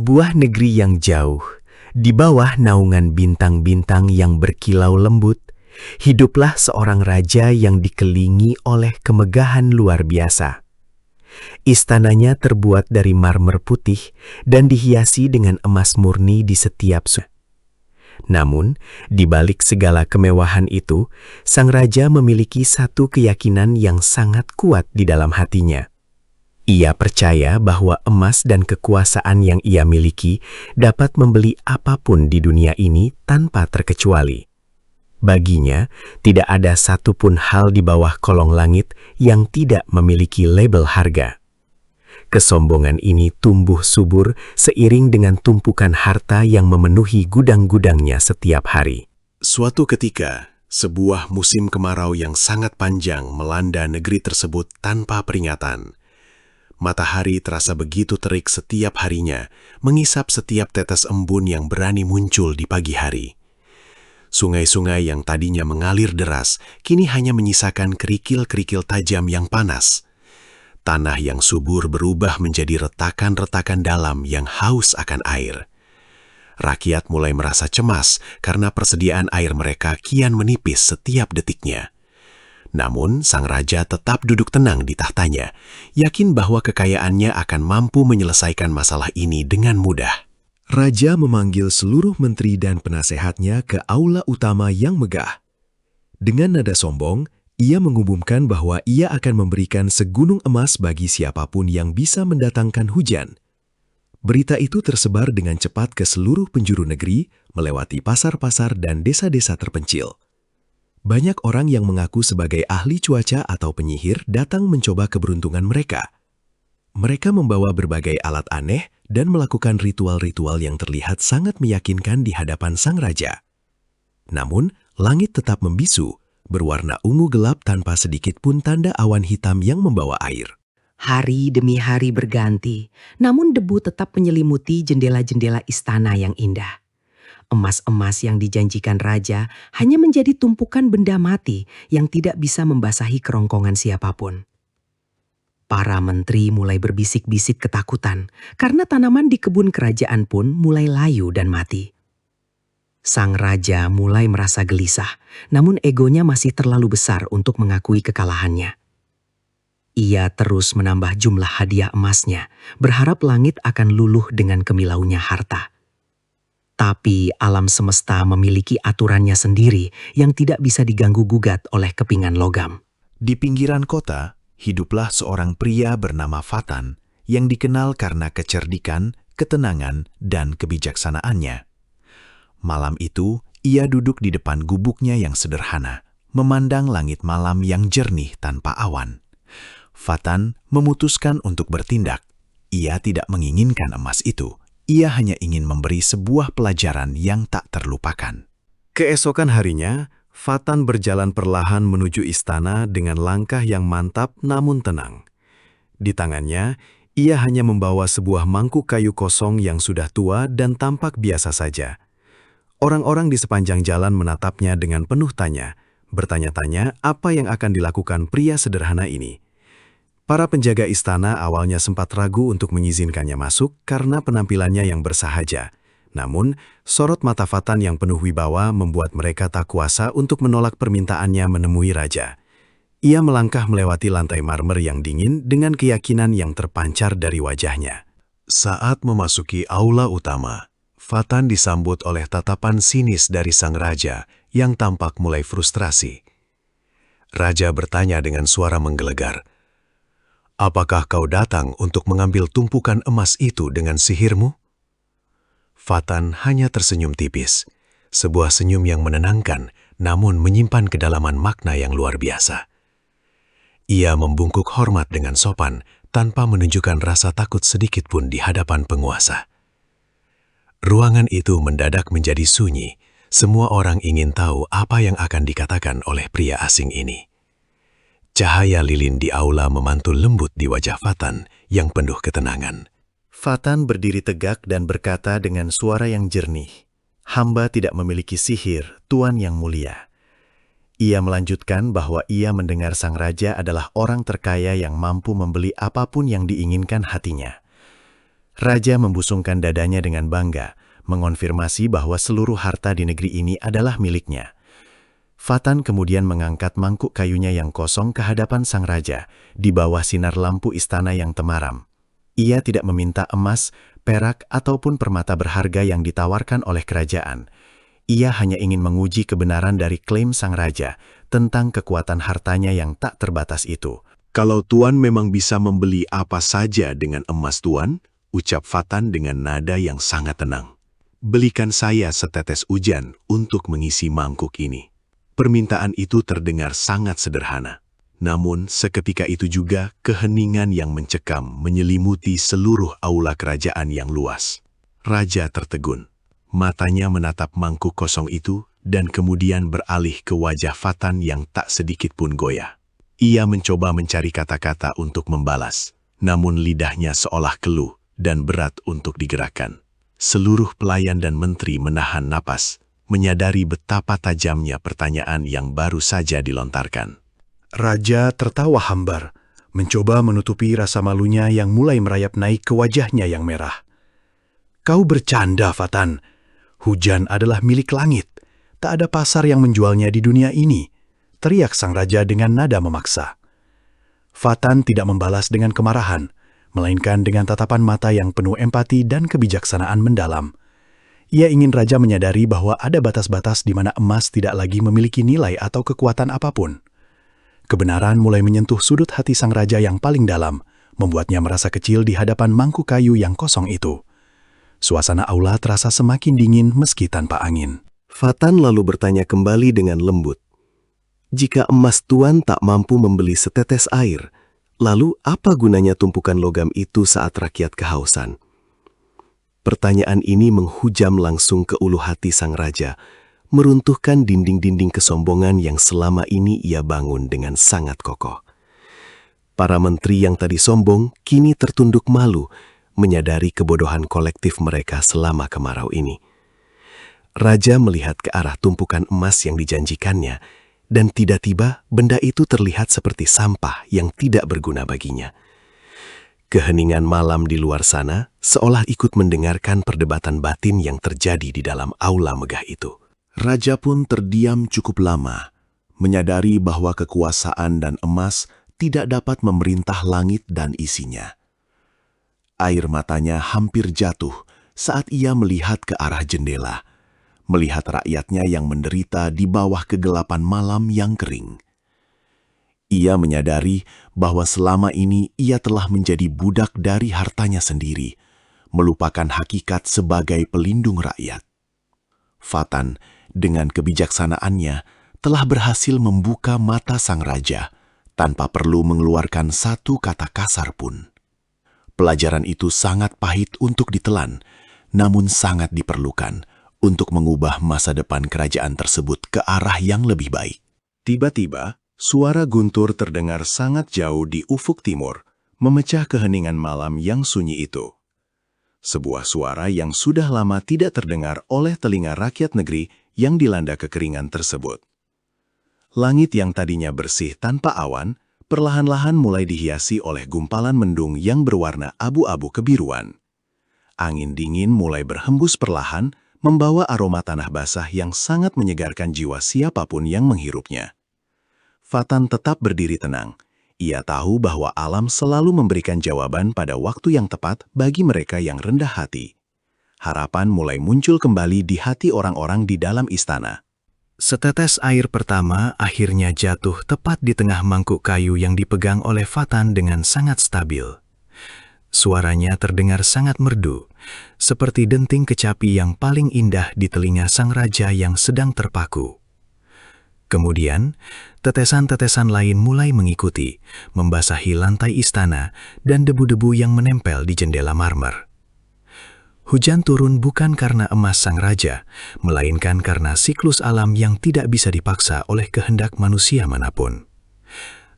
Sebuah negeri yang jauh, di bawah naungan bintang-bintang yang berkilau lembut, hiduplah seorang raja yang dikelilingi oleh kemegahan luar biasa. Istananya terbuat dari marmer putih dan dihiasi dengan emas murni di setiap sudut. Namun, di balik segala kemewahan itu, sang raja memiliki satu keyakinan yang sangat kuat di dalam hatinya. Ia percaya bahwa emas dan kekuasaan yang ia miliki dapat membeli apapun di dunia ini tanpa terkecuali. Baginya, tidak ada satupun hal di bawah kolong langit yang tidak memiliki label harga. Kesombongan ini tumbuh subur seiring dengan tumpukan harta yang memenuhi gudang-gudangnya setiap hari. Suatu ketika, sebuah musim kemarau yang sangat panjang melanda negeri tersebut tanpa peringatan. Matahari terasa begitu terik setiap harinya, mengisap setiap tetes embun yang berani muncul di pagi hari. Sungai-sungai yang tadinya mengalir deras, kini hanya menyisakan kerikil-kerikil tajam yang panas. Tanah yang subur berubah menjadi retakan-retakan dalam yang haus akan air. Rakyat mulai merasa cemas karena persediaan air mereka kian menipis setiap detiknya. Namun, sang raja tetap duduk tenang di tahtanya, yakin bahwa kekayaannya akan mampu menyelesaikan masalah ini dengan mudah. Raja memanggil seluruh menteri dan penasehatnya ke aula utama yang megah. Dengan nada sombong, ia mengumumkan bahwa ia akan memberikan segunung emas bagi siapapun yang bisa mendatangkan hujan. Berita itu tersebar dengan cepat ke seluruh penjuru negeri, melewati pasar-pasar dan desa-desa terpencil. Banyak orang yang mengaku sebagai ahli cuaca atau penyihir datang mencoba keberuntungan mereka. Mereka membawa berbagai alat aneh dan melakukan ritual-ritual yang terlihat sangat meyakinkan di hadapan sang raja. Namun, langit tetap membisu, berwarna ungu gelap tanpa sedikit pun tanda awan hitam yang membawa air. Hari demi hari berganti, namun debu tetap menyelimuti jendela-jendela istana yang indah. Emas-emas yang dijanjikan raja hanya menjadi tumpukan benda mati yang tidak bisa membasahi kerongkongan siapapun. Para menteri mulai berbisik-bisik ketakutan karena tanaman di kebun kerajaan pun mulai layu dan mati. Sang raja mulai merasa gelisah, namun egonya masih terlalu besar untuk mengakui kekalahannya. Ia terus menambah jumlah hadiah emasnya, berharap langit akan luluh dengan kemilaunya harta. Tapi alam semesta memiliki aturannya sendiri yang tidak bisa diganggu-gugat oleh kepingan logam. Di pinggiran kota, hiduplah seorang pria bernama Fatan yang dikenal karena kecerdikan, ketenangan, dan kebijaksanaannya. Malam itu, ia duduk di depan gubuknya yang sederhana, memandang langit malam yang jernih tanpa awan. Fatan memutuskan untuk bertindak. Ia tidak menginginkan emas itu. Ia hanya ingin memberi sebuah pelajaran yang tak terlupakan. Keesokan harinya, Fatan berjalan perlahan menuju istana dengan langkah yang mantap namun tenang. Di tangannya, ia hanya membawa sebuah mangkuk kayu kosong yang sudah tua dan tampak biasa saja. Orang-orang di sepanjang jalan menatapnya dengan penuh tanya, bertanya-tanya apa yang akan dilakukan pria sederhana ini. Para penjaga istana awalnya sempat ragu untuk mengizinkannya masuk karena penampilannya yang bersahaja. Namun, sorot mata Fatan yang penuh wibawa membuat mereka tak kuasa untuk menolak permintaannya menemui raja. Ia melangkah melewati lantai marmer yang dingin dengan keyakinan yang terpancar dari wajahnya. Saat memasuki aula utama, Fatan disambut oleh tatapan sinis dari sang raja yang tampak mulai frustrasi. Raja bertanya dengan suara menggelegar, "Apakah kau datang untuk mengambil tumpukan emas itu dengan sihirmu?" Fatan hanya tersenyum tipis, sebuah senyum yang menenangkan namun menyimpan kedalaman makna yang luar biasa. Ia membungkuk hormat dengan sopan tanpa menunjukkan rasa takut sedikit pun di hadapan penguasa. Ruangan itu mendadak menjadi sunyi. Semua orang ingin tahu apa yang akan dikatakan oleh pria asing ini. Cahaya lilin di aula memantul lembut di wajah Fatan yang penuh ketenangan. Fatan berdiri tegak dan berkata dengan suara yang jernih, "Hamba tidak memiliki sihir, Tuan yang mulia." Ia melanjutkan bahwa ia mendengar sang raja adalah orang terkaya yang mampu membeli apapun yang diinginkan hatinya. Raja membusungkan dadanya dengan bangga, mengonfirmasi bahwa seluruh harta di negeri ini adalah miliknya. Fatan kemudian mengangkat mangkuk kayunya yang kosong ke hadapan sang raja, di bawah sinar lampu istana yang temaram. Ia tidak meminta emas, perak, ataupun permata berharga yang ditawarkan oleh kerajaan. Ia hanya ingin menguji kebenaran dari klaim sang raja tentang kekuatan hartanya yang tak terbatas itu. Kalau Tuan memang bisa membeli apa saja dengan emas Tuan, ucap Fatan dengan nada yang sangat tenang. Belikan saya setetes hujan untuk mengisi mangkuk ini. Permintaan itu terdengar sangat sederhana. Namun, seketika itu juga keheningan yang mencekam menyelimuti seluruh aula kerajaan yang luas. Raja tertegun. Matanya menatap mangkuk kosong itu dan kemudian beralih ke wajah Fatan yang tak sedikit pun goyah. Ia mencoba mencari kata-kata untuk membalas, namun lidahnya seolah keluh dan berat untuk digerakkan. Seluruh pelayan dan menteri menahan napas, menyadari betapa tajamnya pertanyaan yang baru saja dilontarkan. Raja tertawa hambar, mencoba menutupi rasa malunya yang mulai merayap naik ke wajahnya yang merah. Kau bercanda, Fatan. Hujan adalah milik langit. Tak ada pasar yang menjualnya di dunia ini, teriak sang raja dengan nada memaksa. Fatan tidak membalas dengan kemarahan, melainkan dengan tatapan mata yang penuh empati dan kebijaksanaan mendalam. Ia ingin raja menyadari bahwa ada batas-batas di mana emas tidak lagi memiliki nilai atau kekuatan apapun. Kebenaran mulai menyentuh sudut hati sang raja yang paling dalam, membuatnya merasa kecil di hadapan mangkuk kayu yang kosong itu. Suasana aula terasa semakin dingin meski tanpa angin. Fatan lalu bertanya kembali dengan lembut. Jika emas Tuan tak mampu membeli setetes air, lalu apa gunanya tumpukan logam itu saat rakyat kehausan? Pertanyaan ini menghujam langsung ke ulu hati sang raja, meruntuhkan dinding-dinding kesombongan yang selama ini ia bangun dengan sangat kokoh. Para menteri yang tadi sombong kini tertunduk malu, menyadari kebodohan kolektif mereka selama kemarau ini. Raja melihat ke arah tumpukan emas yang dijanjikannya, dan tiba-tiba benda itu terlihat seperti sampah yang tidak berguna baginya. Keheningan malam di luar sana seolah ikut mendengarkan perdebatan batin yang terjadi di dalam aula megah itu. Raja pun terdiam cukup lama, menyadari bahwa kekuasaan dan emas tidak dapat memerintah langit dan isinya. Air matanya hampir jatuh saat ia melihat ke arah jendela, melihat rakyatnya yang menderita di bawah kegelapan malam yang kering. Ia menyadari bahwa selama ini ia telah menjadi budak dari hartanya sendiri, melupakan hakikat sebagai pelindung rakyat. Fatan, dengan kebijaksanaannya, telah berhasil membuka mata sang raja tanpa perlu mengeluarkan satu kata kasar pun. Pelajaran itu sangat pahit untuk ditelan, namun sangat diperlukan untuk mengubah masa depan kerajaan tersebut ke arah yang lebih baik. Tiba-tiba, suara guntur terdengar sangat jauh di ufuk timur, memecah keheningan malam yang sunyi itu. Sebuah suara yang sudah lama tidak terdengar oleh telinga rakyat negeri yang dilanda kekeringan tersebut. Langit yang tadinya bersih tanpa awan, perlahan-lahan mulai dihiasi oleh gumpalan mendung yang berwarna abu-abu kebiruan. Angin dingin mulai berhembus perlahan, membawa aroma tanah basah yang sangat menyegarkan jiwa siapapun yang menghirupnya. Fatan tetap berdiri tenang. Ia tahu bahwa alam selalu memberikan jawaban pada waktu yang tepat bagi mereka yang rendah hati. Harapan mulai muncul kembali di hati orang-orang di dalam istana. Setetes air pertama akhirnya jatuh tepat di tengah mangkuk kayu yang dipegang oleh Fatan dengan sangat stabil. Suaranya terdengar sangat merdu, seperti denting kecapi yang paling indah di telinga sang raja yang sedang terpaku. Kemudian, tetesan-tetesan lain mulai mengikuti, membasahi lantai istana dan debu-debu yang menempel di jendela marmer. Hujan turun bukan karena emas sang raja, melainkan karena siklus alam yang tidak bisa dipaksa oleh kehendak manusia manapun.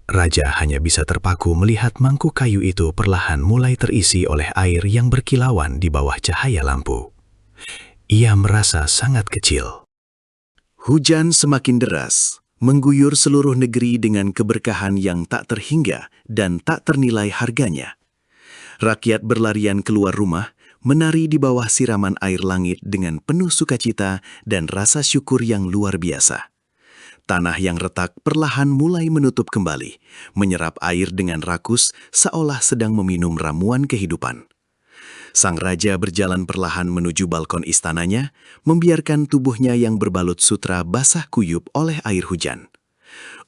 Raja hanya bisa terpaku melihat mangkuk kayu itu perlahan mulai terisi oleh air yang berkilauan di bawah cahaya lampu. Ia merasa sangat kecil. Hujan semakin deras, mengguyur seluruh negeri dengan keberkahan yang tak terhingga dan tak ternilai harganya. Rakyat berlarian keluar rumah, menari di bawah siraman air langit dengan penuh sukacita dan rasa syukur yang luar biasa. Tanah yang retak perlahan mulai menutup kembali, menyerap air dengan rakus seolah sedang meminum ramuan kehidupan. Sang raja berjalan perlahan menuju balkon istananya, membiarkan tubuhnya yang berbalut sutra basah kuyup oleh air hujan.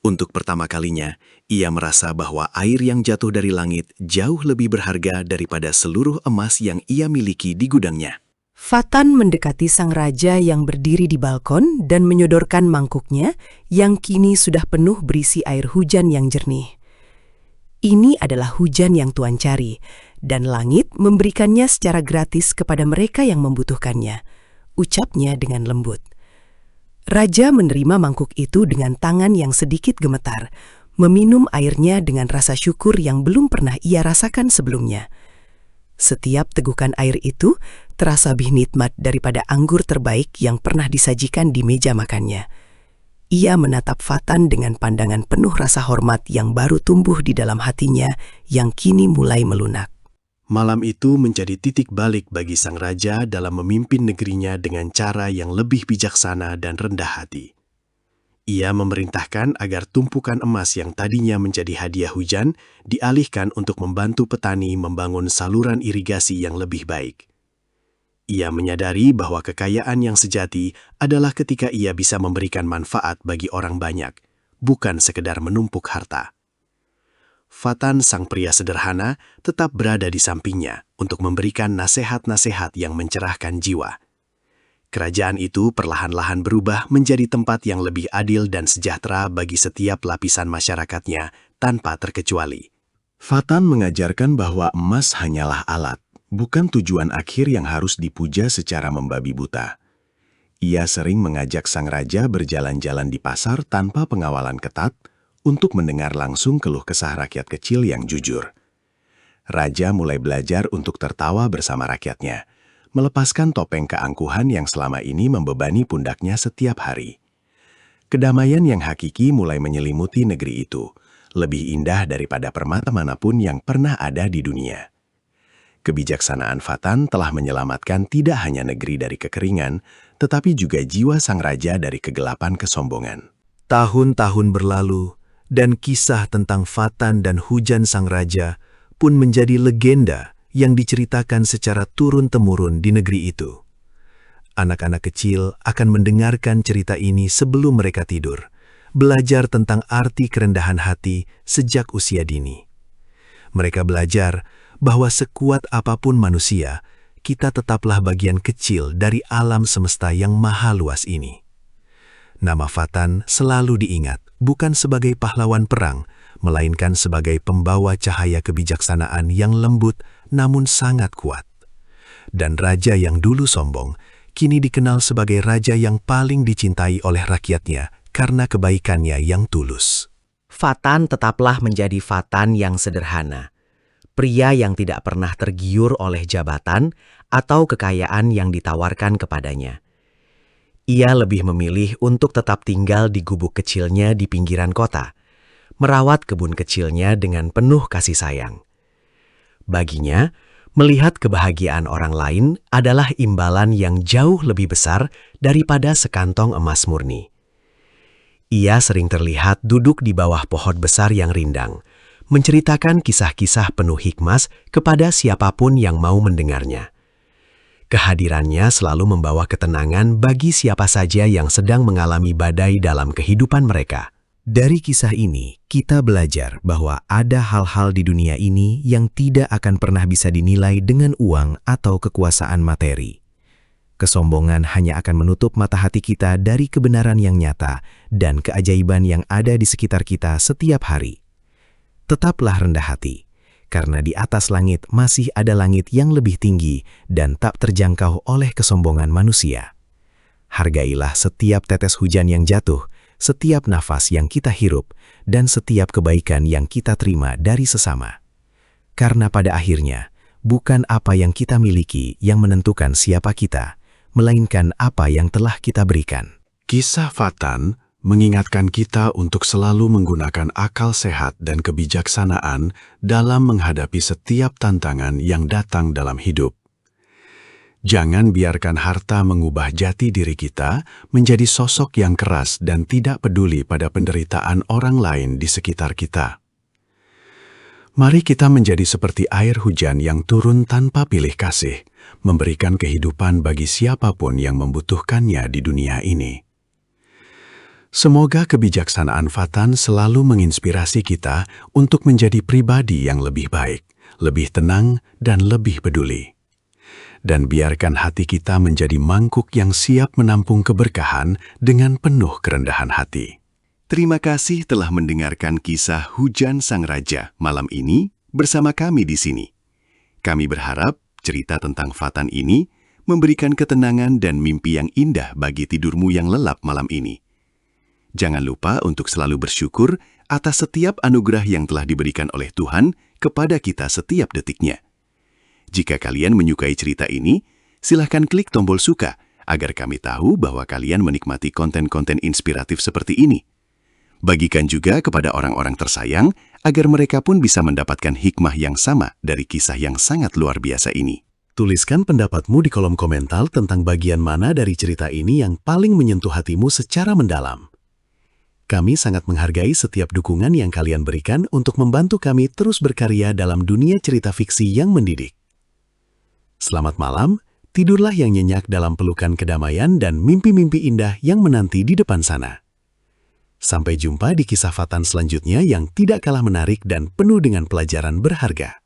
Untuk pertama kalinya, ia merasa bahwa air yang jatuh dari langit jauh lebih berharga daripada seluruh emas yang ia miliki di gudangnya. Fatan mendekati sang raja yang berdiri di balkon dan menyodorkan mangkuknya yang kini sudah penuh berisi air hujan yang jernih. Ini adalah hujan yang Tuan cari, dan langit memberikannya secara gratis kepada mereka yang membutuhkannya, ucapnya dengan lembut. Raja menerima mangkuk itu dengan tangan yang sedikit gemetar, meminum airnya dengan rasa syukur yang belum pernah ia rasakan sebelumnya. Setiap tegukan air itu terasa lebih nikmat daripada anggur terbaik yang pernah disajikan di meja makannya. Ia menatap Fatan dengan pandangan penuh rasa hormat yang baru tumbuh di dalam hatinya yang kini mulai melunak. Malam itu menjadi titik balik bagi sang raja dalam memimpin negerinya dengan cara yang lebih bijaksana dan rendah hati. Ia memerintahkan agar tumpukan emas yang tadinya menjadi hadiah hujan dialihkan untuk membantu petani membangun saluran irigasi yang lebih baik. Ia menyadari bahwa kekayaan yang sejati adalah ketika ia bisa memberikan manfaat bagi orang banyak, bukan sekedar menumpuk harta. Fatan, sang pria sederhana, tetap berada di sampingnya untuk memberikan nasihat-nasihat yang mencerahkan jiwa. Kerajaan itu perlahan-lahan berubah menjadi tempat yang lebih adil dan sejahtera bagi setiap lapisan masyarakatnya tanpa terkecuali. Fatan mengajarkan bahwa emas hanyalah alat, bukan tujuan akhir yang harus dipuja secara membabi buta. Ia sering mengajak sang raja berjalan-jalan di pasar tanpa pengawalan ketat, untuk mendengar langsung keluh kesah rakyat kecil yang jujur. Raja mulai belajar untuk tertawa bersama rakyatnya, melepaskan topeng keangkuhan yang selama ini membebani pundaknya setiap hari. Kedamaian yang hakiki mulai menyelimuti negeri itu, lebih indah daripada permata manapun yang pernah ada di dunia. Kebijaksanaan Fatan telah menyelamatkan tidak hanya negeri dari kekeringan, tetapi juga jiwa sang raja dari kegelapan kesombongan. Tahun-tahun berlalu, dan kisah tentang Fatan dan hujan sang raja pun menjadi legenda yang diceritakan secara turun-temurun di negeri itu. Anak-anak kecil akan mendengarkan cerita ini sebelum mereka tidur, belajar tentang arti kerendahan hati sejak usia dini. Mereka belajar bahwa sekuat apapun manusia, kita tetaplah bagian kecil dari alam semesta yang maha luas ini. Nama Fatan selalu diingat bukan sebagai pahlawan perang, melainkan sebagai pembawa cahaya kebijaksanaan yang lembut namun sangat kuat. Dan raja yang dulu sombong, kini dikenal sebagai raja yang paling dicintai oleh rakyatnya karena kebaikannya yang tulus. Fatan tetaplah menjadi Fatan yang sederhana. Pria yang tidak pernah tergiur oleh jabatan atau kekayaan yang ditawarkan kepadanya. Ia lebih memilih untuk tetap tinggal di gubuk kecilnya di pinggiran kota, merawat kebun kecilnya dengan penuh kasih sayang. Baginya, melihat kebahagiaan orang lain adalah imbalan yang jauh lebih besar daripada sekantong emas murni. Ia sering terlihat duduk di bawah pohon besar yang rindang, menceritakan kisah-kisah penuh hikmat kepada siapapun yang mau mendengarnya. Kehadirannya selalu membawa ketenangan bagi siapa saja yang sedang mengalami badai dalam kehidupan mereka. Dari kisah ini, kita belajar bahwa ada hal-hal di dunia ini yang tidak akan pernah bisa dinilai dengan uang atau kekuasaan materi. Kesombongan hanya akan menutup mata hati kita dari kebenaran yang nyata dan keajaiban yang ada di sekitar kita setiap hari. Tetaplah rendah hati, karena di atas langit masih ada langit yang lebih tinggi dan tak terjangkau oleh kesombongan manusia. Hargailah setiap tetes hujan yang jatuh, setiap nafas yang kita hirup, dan setiap kebaikan yang kita terima dari sesama. Karena pada akhirnya, bukan apa yang kita miliki yang menentukan siapa kita, melainkan apa yang telah kita berikan. Kisah Fatan mengingatkan kita untuk selalu menggunakan akal sehat dan kebijaksanaan dalam menghadapi setiap tantangan yang datang dalam hidup. Jangan biarkan harta mengubah jati diri kita menjadi sosok yang keras dan tidak peduli pada penderitaan orang lain di sekitar kita. Mari kita menjadi seperti air hujan yang turun tanpa pilih kasih, memberikan kehidupan bagi siapapun yang membutuhkannya di dunia ini. Semoga kebijaksanaan Fatan selalu menginspirasi kita untuk menjadi pribadi yang lebih baik, lebih tenang, dan lebih peduli. Dan biarkan hati kita menjadi mangkuk yang siap menampung keberkahan dengan penuh kerendahan hati. Terima kasih telah mendengarkan kisah Hujan Sang Raja malam ini bersama kami di sini. Kami berharap cerita tentang Fatan ini memberikan ketenangan dan mimpi yang indah bagi tidurmu yang lelap malam ini. Jangan lupa untuk selalu bersyukur atas setiap anugerah yang telah diberikan oleh Tuhan kepada kita setiap detiknya. Jika kalian menyukai cerita ini, silahkan klik tombol suka agar kami tahu bahwa kalian menikmati konten-konten inspiratif seperti ini. Bagikan juga kepada orang-orang tersayang agar mereka pun bisa mendapatkan hikmah yang sama dari kisah yang sangat luar biasa ini. Tuliskan pendapatmu di kolom komentar tentang bagian mana dari cerita ini yang paling menyentuh hatimu secara mendalam. Kami sangat menghargai setiap dukungan yang kalian berikan untuk membantu kami terus berkarya dalam dunia cerita fiksi yang mendidik. Selamat malam, tidurlah yang nyenyak dalam pelukan kedamaian dan mimpi-mimpi indah yang menanti di depan sana. Sampai jumpa di kisah Fatan selanjutnya yang tidak kalah menarik dan penuh dengan pelajaran berharga.